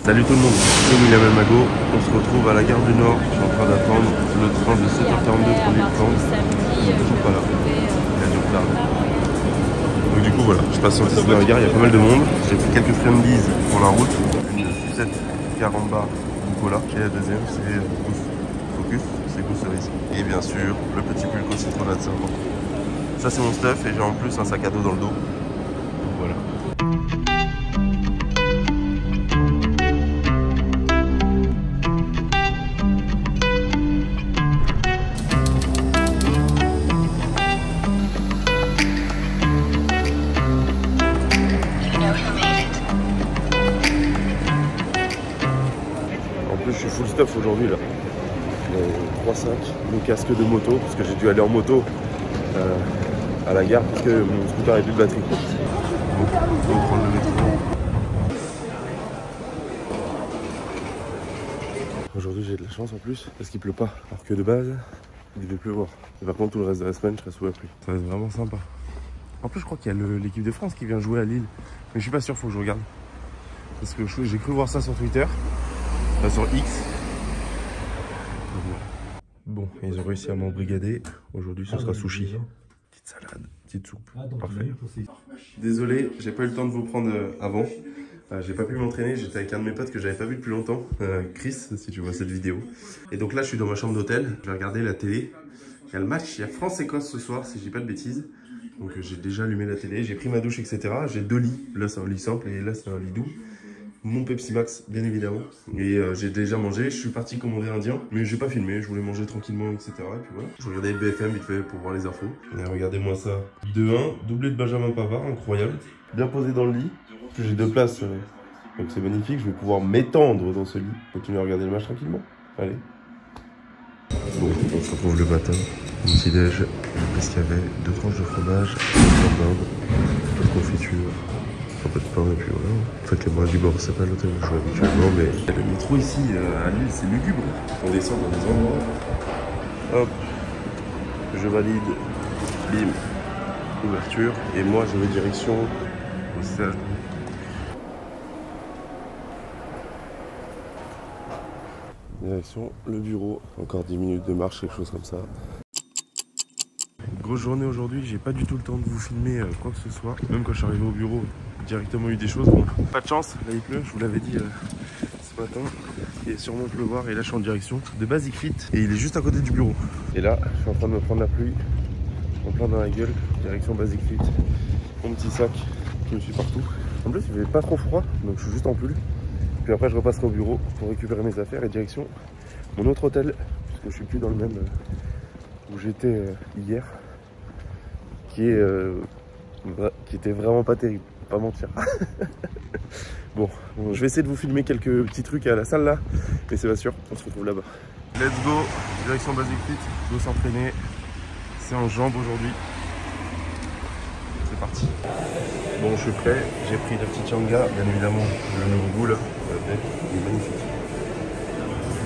Salut tout le monde, c'est William Elmago. On se retrouve à la gare du Nord. Je suis en train d'attendre le train de 7h42 pour l'Île-de-France. Il n'est toujours pas là. Il a du retard. Donc du coup voilà, je passe sur le site de la gare, il y a pas mal de monde. J'ai pris quelques friandises pour la route. Une sucette caramba Nicolas. Et la deuxième c'est Focus, c'est goût cerise. Et bien sûr, le petit pulco citronnade serpent. Ça c'est mon stuff et j'ai en plus un sac à dos dans le dos. Donc voilà. Je suis full stuff aujourd'hui là. 3 sacs, mon casque de moto, parce que j'ai dû aller en moto à la gare parce que mon scooter n'a plus de batterie. Donc, on va prendre le métro. Aujourd'hui j'ai de la chance en plus parce qu'il pleut pas. Alors que de base, il devait pleuvoir. Et par contre tout le reste de la semaine je serai sous la pluie. Ça va être vraiment sympa. En plus je crois qu'il y a l'équipe de France qui vient jouer à Lille. Mais je suis pas sûr, faut que je regarde. Parce que j'ai cru voir ça sur Twitter. Sur X. Bon, ils ont réussi à m'embrigader. Aujourd'hui, ce sera sushi. Petite salade, petite soupe. Parfait. Désolé, j'ai pas eu le temps de vous prendre avant. J'ai pas pu m'entraîner. J'étais avec un de mes potes que j'avais pas vu depuis longtemps. Chris, si tu vois cette vidéo. Et donc là, je suis dans ma chambre d'hôtel. Je vais regarder la télé. Il y a le match. Il y a France-Écosse ce soir, si je dis pas de bêtises. Donc j'ai déjà allumé la télé. J'ai pris ma douche, etc. J'ai 2 lits. Là, c'est un lit simple et là, c'est un lit doux. Mon Pepsi Max, bien évidemment. Et j'ai déjà mangé. Je suis parti commander indien, mais j'ai pas filmé. Je voulais manger tranquillement, etc. Et puis voilà. Je regardais le BFM vite fait pour voir les infos. Et regardez-moi ça. 2-1, doublé de Benjamin Pavard, incroyable. Bien posé dans le lit. J'ai 2 places, donc c'est magnifique. Je vais pouvoir m'étendre dans ce lit. Continuer à regarder le match tranquillement. Allez. Bon, on se retrouve le matin. Mon petit déj. J'ai pris ce qu'il y avait. 2 tranches de fromage, 1 d'Inde, un peu de confiture. Un peu de pain et puis voilà. En fait, les bras du bord, c'est pas l'hôtel où je joue habituellement, mais le métro ici à Lille, c'est lugubre. On descend dans des endroits. Hop, je valide. Bim, ouverture. Et moi, je vais direction au stade. Direction le bureau. Encore 10 minutes de marche, quelque chose comme ça. Grosse journée aujourd'hui, j'ai pas du tout le temps de vous filmer quoi que ce soit. Même quand je suis arrivé au bureau, directement eu des choses. Bon, pas de chance, là il pleut, je vous l'avais dit ce matin. Il va sûrement pleuvoir et là je suis en direction de Basic Fit et il est juste à côté du bureau. Et là, je suis en train de me prendre la pluie en plein dans la gueule, direction Basic Fit. Mon petit sac qui me suit partout. En plus, il fait pas trop froid, donc je suis juste en pull. Puis après, je repasserai au bureau pour récupérer mes affaires et direction mon autre hôtel, puisque je suis plus dans le même où j'étais hier. Qui était vraiment pas terrible, pas mentir. Bon, je vais essayer de vous filmer quelques petits trucs à la salle là, mais c'est pas sûr, on se retrouve là-bas. Let's go, direction Basic Fit, je dois s'entraîner, c'est en jambes aujourd'hui. C'est parti. Bon, je suis prêt, j'ai pris la petite Yanga, bien évidemment, le nouveau goût là, il est magnifique.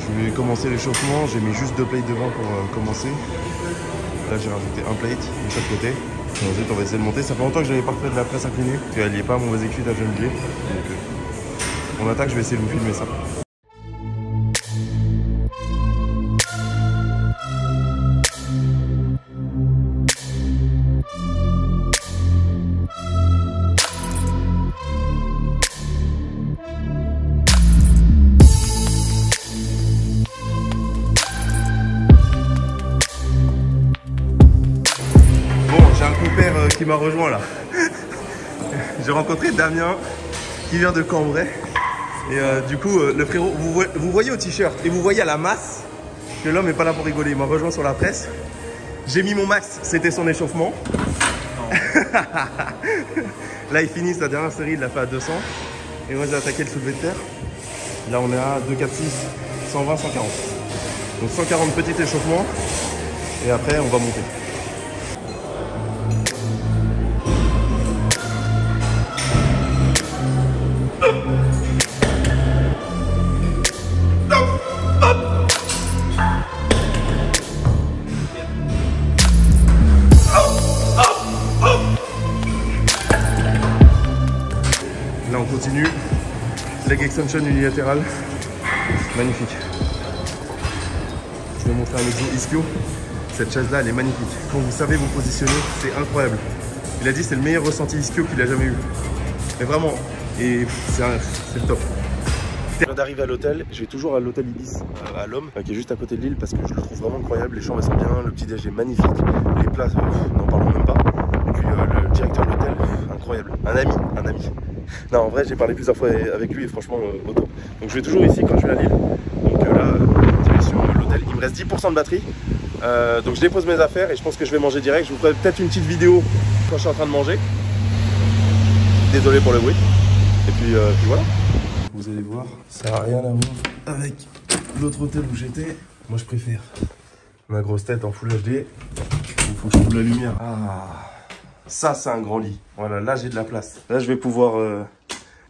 Je vais commencer l'échauffement, j'ai mis juste 2 plates de vin pour commencer. Là j'ai rajouté un plate de chaque côté. Ensuite on va essayer de monter. Ça fait longtemps que j'avais pas refait de la presse inclinée. Parce qu'elle n'y est pas à mon Basic Fit à Gennevilliers. Donc on attaque, je vais essayer de vous filmer ça. Qui m'a rejoint là. J'ai rencontré Damien qui vient de Cambrai et du coup le frérot, vous voyez au t-shirt et vous voyez à la masse que l'homme n'est pas là pour rigoler. Il m'a rejoint sur la presse. J'ai mis mon max, c'était son échauffement. Là il finit sa dernière série, il l'a fait à 200 et moi j'ai attaqué le soulevé de terre. Là on est à 246, 120, 140. Donc 140 petits échauffements et après on va monter. Là on continue, Leg extension unilatéral. Magnifique. Je vais vous montrer un exo ischio. Cette chaise là elle est magnifique. Quand vous savez vous positionner, c'est incroyable. Il a dit c'est le meilleur ressenti ischio qu'il a jamais eu. Mais vraiment, et c'est le top. Je viens d'arriver à l'hôtel, je vais toujours à l'hôtel Ibis à l'Homme, qui est juste à côté de l'île parce que je le trouve vraiment incroyable. Les chambres elles sont bien, le petit déj est magnifique, les plats, n'en parlons même pas. Et puis le directeur de l'hôtel, incroyable. Un ami. Non, en vrai, j'ai parlé plusieurs fois avec lui et franchement, au top. Donc je vais toujours ici quand je vais à Lille. Donc là, direction l'hôtel. Il me reste 10% de batterie. Donc je dépose mes affaires et je pense que je vais manger direct. Je vous ferai peut-être une petite vidéo quand je suis en train de manger. Désolé pour le bruit. Et puis voilà. Vous allez voir, ça n'a rien à voir avec l'autre hôtel où j'étais. Moi je préfère ma grosse tête en Full HD. Il faut que je trouve la lumière. Ah, ça c'est un grand lit. Voilà, là j'ai de la place. Là je vais pouvoir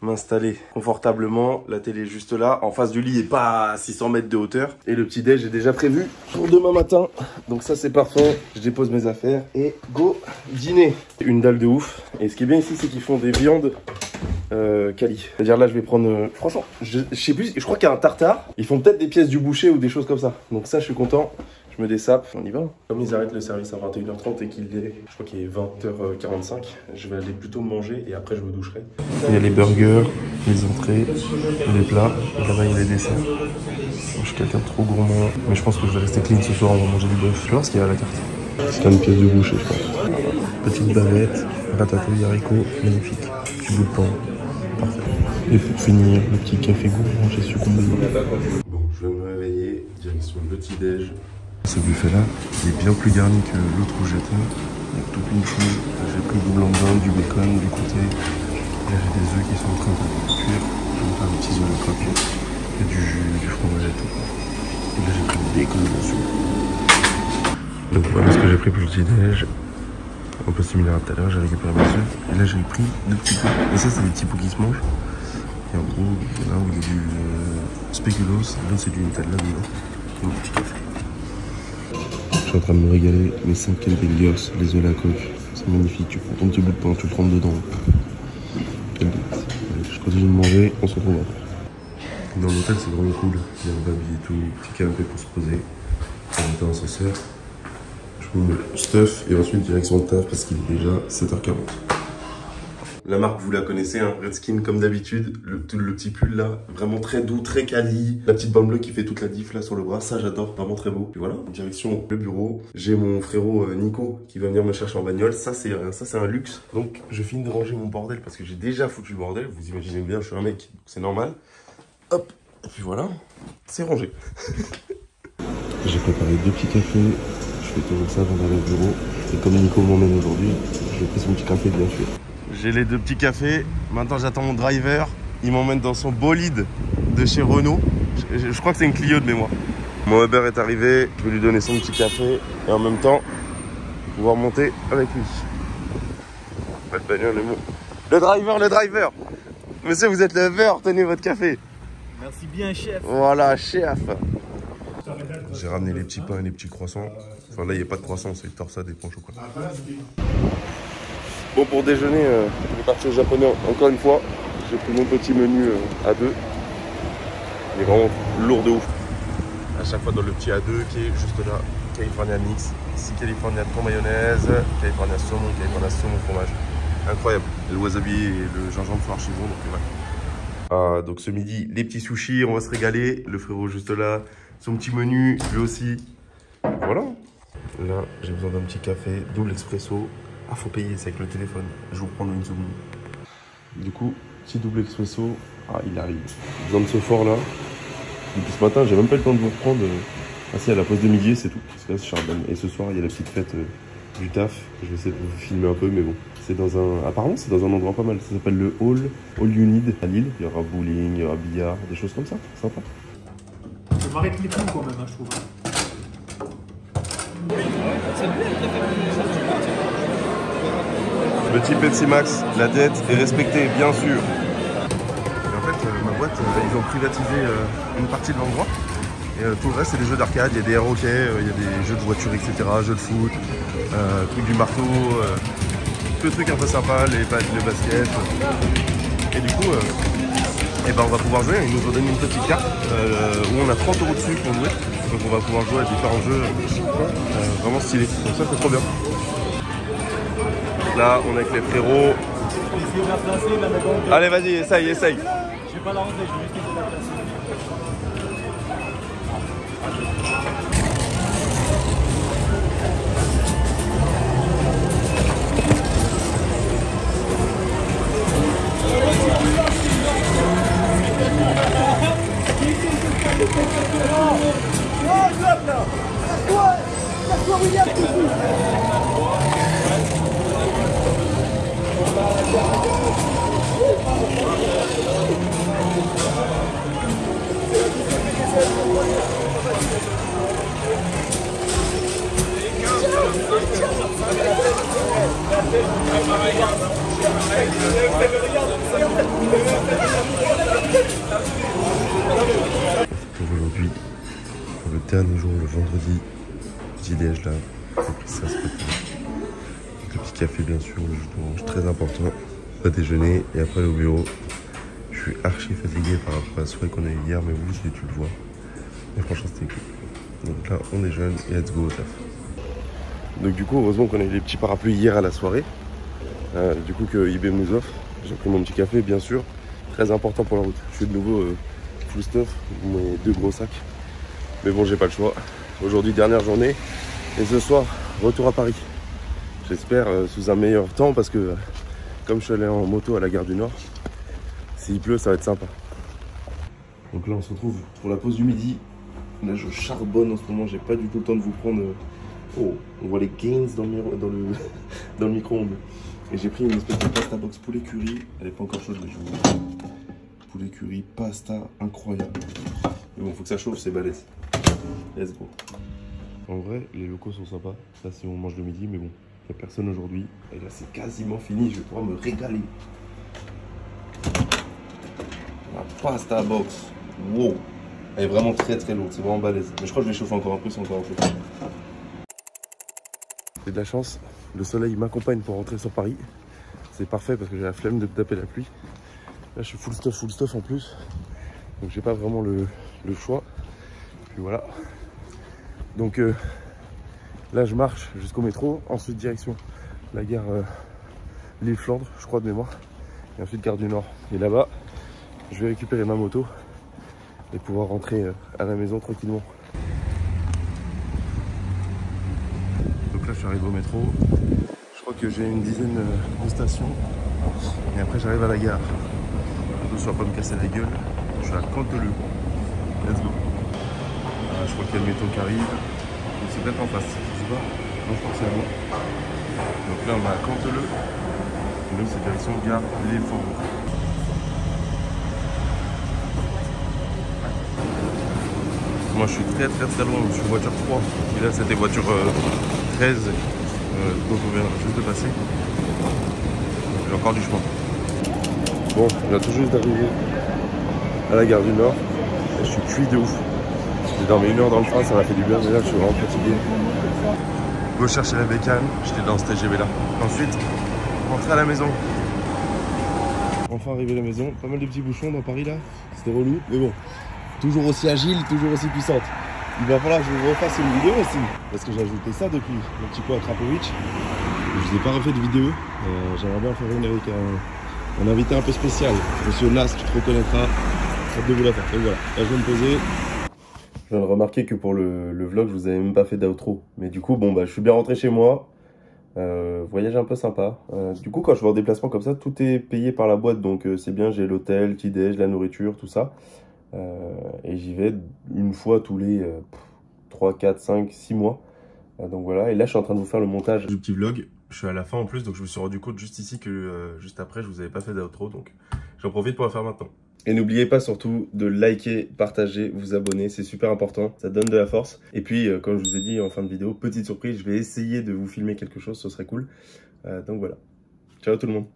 m'installer confortablement. La télé est juste là, en face du lit et pas à 600 mètres de hauteur. Et le petit déj est déjà prévu pour demain matin. Donc ça c'est parfait. Je dépose mes affaires et go dîner. Une dalle de ouf. Et ce qui est bien ici c'est qu'ils font des viandes quali. C'est-à-dire là je vais prendre franchement je sais plus, je crois qu'il y a un tartare. Ils font peut-être des pièces du boucher ou des choses comme ça. Donc ça je suis content. Je me dessape, on y va. Comme ils arrêtent le service à 21h30 et qu'il est, je crois qu'il est 20h45, je vais aller plutôt manger et après je me doucherai. Il y a les burgers, les entrées, les plats, et là-bas il y a les desserts. Je suis quelqu'un de trop gourmand, mais je pense que je vais rester clean ce soir, on va manger du bœuf. Je vais voir ce qu'il y a à la carte. C'est une pièce de boucher je pense. Petite bavette, ratatouille, haricots, magnifique. Petit bout de pain, parfait. Et pour finir, le petit café gourmand, j'ai succombé. Bon, je vais me réveiller, direction le petit déj. Ce buffet là, il est bien plus garni que l'autre où j'étais. Il y a tout une chose. J'ai pris du blanc d'Inde, du bacon, du côté. Là j'ai des œufs qui sont en train de cuire. Je vais me faire des petits œufs de coque. Et du jus, du fromage et tout. Et là j'ai pris du bacon dessus. Donc voilà ce que j'ai pris pour le petit déj. Un peu similaire à tout à l'heure, j'ai récupéré mes œufs. Et là j'ai pris deux petits pots. Et ça c'est des petits pots qui se mangent. Et en gros, là où il y a du spéculoos, là c'est du Nutella dedans. Et un petit café. Je suis en train de me régaler, mes 5 Kentucky, les œufs à la coque, c'est magnifique, tu prends ton petit bout de pain, tu le trempes dedans. Quel délice. Je continue de manger, on se retrouve après. Dans l'hôtel c'est vraiment cool, il y a un baby et tout, petit canapé pour se poser, on est en ascenseur. Je me stuff et ensuite direction de taf parce qu'il est déjà 7h40. La marque, vous la connaissez, hein, Redskin comme d'habitude, le petit pull là, vraiment très doux, très quali. La petite bande bleue qui fait toute la diff là sur le bras, ça j'adore, vraiment très beau. Et voilà, direction le bureau. J'ai mon frérot Nico qui va venir me chercher en bagnole, ça c'est un luxe. Donc je finis de ranger mon bordel parce que j'ai déjà foutu le bordel, vous imaginez bien, je suis un mec, c'est normal. Hop, et puis voilà, c'est rangé. J'ai préparé 2 petits cafés, je fais toujours ça avant d'aller au bureau. Et comme Nico m'emmène aujourd'hui, je vais pris son petit café bien sûr. J'ai les 2 petits cafés, maintenant j'attends mon driver, il m'emmène dans son bolide de chez Renault. Je crois que c'est une Clio de mémoire. Mon Uber est arrivé, je vais lui donner son petit café et en même temps pouvoir monter avec lui. Belle bagnole, le mot. Le driver. Monsieur, vous êtes le Uber, tenez votre café. Merci bien, chef. Voilà, chef. J'ai ramené les petits pains et les petits croissants. Enfin là, il n'y a pas de croissants, c'est torsade et pain au chocolat. Bon, pour déjeuner, je vais partir au japonais encore une fois. J'ai pris mon petit menu A2. Il est vraiment lourd de ouf. À chaque fois dans le petit A2 qui est juste là. California Mix. Ici, California thon mayonnaise. California saumon fromage. Incroyable. Le wasabi et le gingembre sont archi bons. Donc, voilà. Donc ce midi, les petits sushis, on va se régaler. Le frérot juste là. Son petit menu, lui aussi. Voilà. Là, j'ai besoin d'un petit café, double expresso. Ah, faut payer, c'est avec le téléphone. Je vous prends une seconde. Du coup, petit double expresso. Ah, il arrive. Besoin de ce fort là. Depuis ce matin, j'ai même pas le temps de vous reprendre. Ah si, à la pause de midi, c'est tout. Parce que là, c'est charbonne. Et ce soir, il y a la petite fête du taf. Je vais essayer de vous filmer un peu, mais bon. C'est dans un... Apparemment, c'est dans un endroit pas mal. Ça s'appelle le All You Need à Lille. Il y aura bowling, il y aura billard, des choses comme ça. Sympa. Je m'arrête les coups quand même, hein, je trouve. Petit Pepsi Max, la dette est respectée, bien sûr. Et en fait, ma boîte, ils ont privatisé une partie de l'endroit. Et tout le reste, c'est des jeux d'arcade. Il y a des air hockey, il y a des jeux de voiture, etc. Jeux de foot, trucs du marteau, que trucs un peu sympas, les basket. Et du coup, et ben on va pouvoir jouer. Ils nous ont donné une petite carte où on a 30 € dessus pour jouer. Donc on va pouvoir jouer à différents jeux vraiment stylés. Donc ça c'est trop bien. Là on est avec les frérots. Allez vas-y, essaye. Je vais pas la rentrer, je vais juste essayer de la placer. Aujourd'hui, pour le dernier jour, le vendredi, petit déj là, j'ai pris ça ce matin. Le petit café bien sûr, le jus d'orange très important, pas déjeuner et après au bureau. Je suis archi fatigué par rapport à la soirée qu'on a eu hier, mais vous j'ai dû le voir. Et franchement c'était cool. Donc là on est jeune et let's go au taf. Donc du coup heureusement qu'on a eu les petits parapluies hier à la soirée. Du coup que eBay nous offre. J'ai pris mon petit café bien sûr, très important pour la route. Je suis de nouveau full stuff, mes 2 gros sacs. Mais bon j'ai pas le choix. Aujourd'hui dernière journée et ce soir retour à Paris. J'espère sous un meilleur temps parce que comme je suis allé en moto à la gare du Nord, s'il pleut ça va être sympa. Donc là on se retrouve pour la pause du midi. Là je charbonne en ce moment, j'ai pas du tout le temps de vous prendre. Oh, on voit les gains dans le micro-ondes. Et j'ai pris une espèce de pasta box poulet curry. Elle est pas encore chaude mais je vous... Poulet curry, pasta, incroyable. Mais bon, faut que ça chauffe, c'est balèze. Let's go. En vrai, les locaux sont sympas. Ça, c'est où on mange le midi, mais bon, il n'y a personne aujourd'hui. Et là, c'est quasiment fini. Je vais pouvoir me régaler. La pasta box. Wow. Elle est vraiment très très lourde. C'est vraiment balèze. Mais je crois que je vais chauffer encore un peu, c'est encore un peu. J'ai de la chance. Le soleil m'accompagne pour rentrer sur Paris. C'est parfait parce que j'ai la flemme de taper la pluie. Là, je suis full stuff en plus. Donc, j'ai pas vraiment le choix. Puis voilà. Donc là je marche jusqu'au métro, ensuite direction la gare Lille Flandre, je crois de mémoire, et ensuite gare du Nord. Et là-bas, je vais récupérer ma moto et pouvoir rentrer à la maison tranquillement. Donc là je suis arrivé au métro, je crois que j'ai une dizaine de stations et après j'arrive à la gare. Attention à pas me casser la gueule, je suis à Canteleu. Let's go. Je crois qu'il y a le métro qui arrive. C'est peut-être en face, je sais pas. Non, je crois que c'est à moi. Donc là, on va à Canteleu. Et nous, c'est direction gare Les Faubourgs. Moi, je suis très loin. Je suis voiture 3. Et là, c'était voiture 13. Donc, on vient juste de passer. Donc, j'ai encore du chemin. Bon, on a tout juste d'arriver à la gare du Nord. Et je suis cuit de ouf. J'ai dormi 1 heure dans le train, ça m'a fait du bien, mais là je suis vraiment fatigué. Go chercher la bécane, j'étais dans ce TGV là. Ensuite, rentrer à la maison. Enfin arrivé à la maison, pas mal de petits bouchons dans Paris là, c'était relou, mais bon. Toujours aussi agile, toujours aussi puissante. Il va falloir que je vous refasse une vidéo aussi, parce que j'ai ajouté ça depuis mon petit coup à Krapovic. Je vous ai pas refait de vidéo, j'aimerais bien faire une avec un invité un peu spécial. Monsieur Nas, tu te reconnaîtras, hâte de vous la faire. Donc voilà, là je vais me poser. Je viens de remarquer que pour le vlog, je vous avais même pas fait d'outro. Mais du coup, bon, bah, je suis bien rentré chez moi. Voyage un peu sympa. Du coup, quand je vais en déplacement comme ça, tout est payé par la boîte. Donc, c'est bien, j'ai l'hôtel, petit-déj, la nourriture, tout ça. Et j'y vais une fois tous les 3, 4, 5, 6 mois. Donc voilà. Et là, je suis en train de vous faire le montage du petit vlog. Je suis à la fin en plus, donc je me suis rendu compte juste ici que juste après, je vous avais pas fait d'outro. Donc, j'en profite pour la faire maintenant. Et n'oubliez pas surtout de liker, partager, vous abonner, c'est super important, ça donne de la force. Et puis, comme je vous ai dit en fin de vidéo, petite surprise, je vais essayer de vous filmer quelque chose, ce serait cool. Donc voilà, ciao tout le monde.